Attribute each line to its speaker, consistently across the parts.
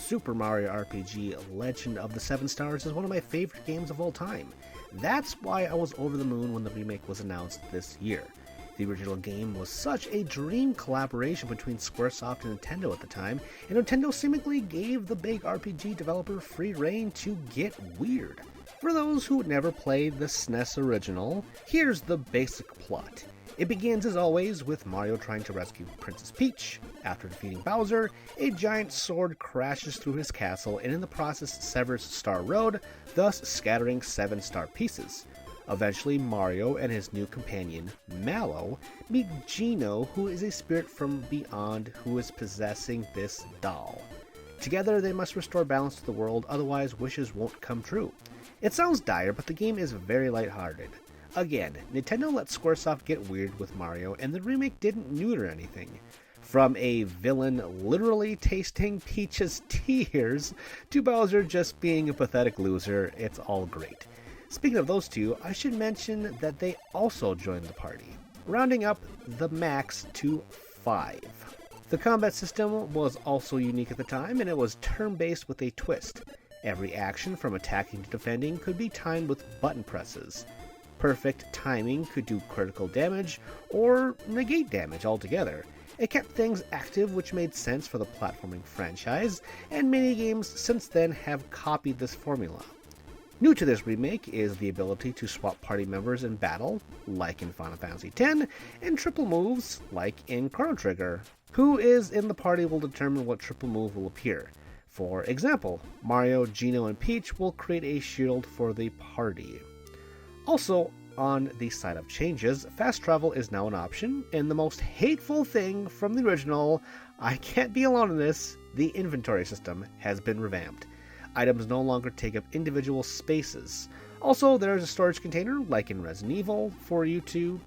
Speaker 1: Super Mario RPG Legend of the Seven Stars is one of my favorite games of all time. That's why I was over the moon when the remake was announced this year. The original game was such a dream collaboration between Squaresoft and Nintendo at the time, and Nintendo seemingly gave the big RPG developer free rein to get weird. For those who never played the SNES original, here's the basic plot. It begins as always with Mario trying to rescue Princess Peach. After defeating Bowser, a giant sword crashes through his castle and in the process severs Star Road, thus scattering 7 star pieces. Eventually, Mario and his new companion, Mallow, meet Geno, who is a spirit from beyond who is possessing this doll. Together, they must restore balance to the world, otherwise wishes won't come true. It sounds dire, but the game is very lighthearted. Again, Nintendo let Squaresoft get weird with Mario, and the remake didn't neuter anything. From a villain literally tasting Peach's tears, to Bowser just being a pathetic loser, it's all great. Speaking of those two, I should mention that they also joined the party, rounding up the max to 5. The combat system was also unique at the time, and it was turn-based with a twist. Every action, from attacking to defending, could be timed with button presses. Perfect timing could do critical damage, or negate damage altogether. It kept things active, which made sense for the platforming franchise, and many games since then have copied this formula. New to this remake is the ability to swap party members in battle, like in Final Fantasy X, and triple moves, like in Chrono Trigger. Who is in the party will determine what triple move will appear. For example, Mario, Geno, and Peach will create a shield for the party. Also, on the side of changes, fast travel is now an option, and the most hateful thing from the original, I can't be alone in this, the inventory system has been revamped. Items no longer take up individual spaces. Also, there's a storage container, like in Resident Evil, for you to,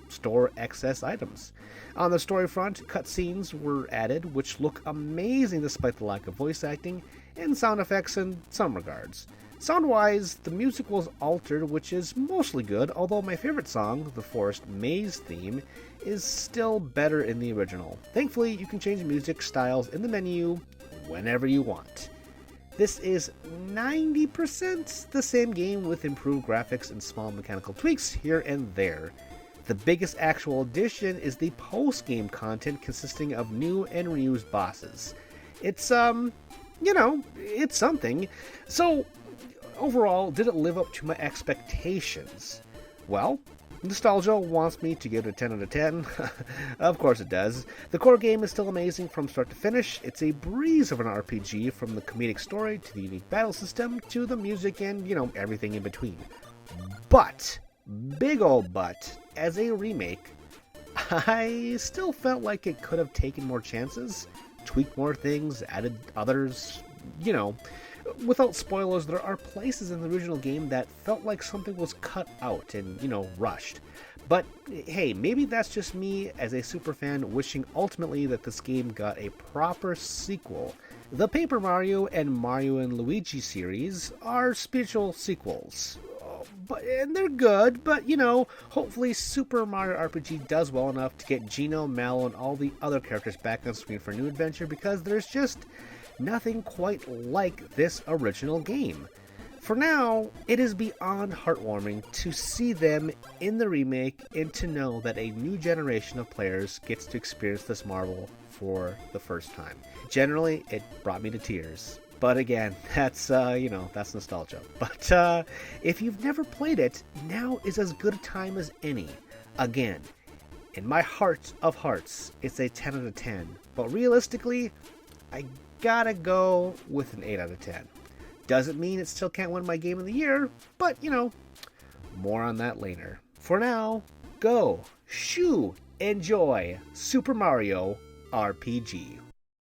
Speaker 1: store excess items. On the story front, cutscenes were added, which look amazing despite the lack of voice acting, and sound effects in some regards. Sound-wise, the music was altered, which is mostly good, although my favorite song, the Forest Maze theme, is still better in the original. Thankfully, you can change music styles in the menu whenever you want. This is 90% the same game with improved graphics and small mechanical tweaks here and there. The biggest actual addition is the post-game content consisting of new and reused bosses. It's, it's something. So, overall, did it live up to my expectations? Well, nostalgia wants me to give it a 10 out of 10. Of course it does. The core game is still amazing from start to finish. It's a breeze of an RPG, from the comedic story to the unique battle system to the music and, everything in between. But, big old but, as a remake, I still felt like it could have taken more chances, tweaked more things, added others, Without spoilers, there are places in the original game that felt like something was cut out and, rushed. But hey, maybe that's just me as a superfan wishing ultimately that this game got a proper sequel. The Paper Mario and Mario and Luigi series are spiritual sequels. And they're good, but hopefully Super Mario RPG does well enough to get Geno, Mallow, and all the other characters back on screen for a new adventure, because there's just nothing quite like this original game. For now, it is beyond heartwarming to see them in the remake and to know that a new generation of players gets to experience this marvel for the first time. Generally, it brought me to tears. But again, that's nostalgia. But if you've never played it, now is as good a time as any. Again, in my heart of hearts, it's a 10 out of 10. But realistically, I gotta go with an 8 out of 10. Doesn't mean it still can't win my game of the year, but more on that later. For now, go, enjoy Super Mario RPG.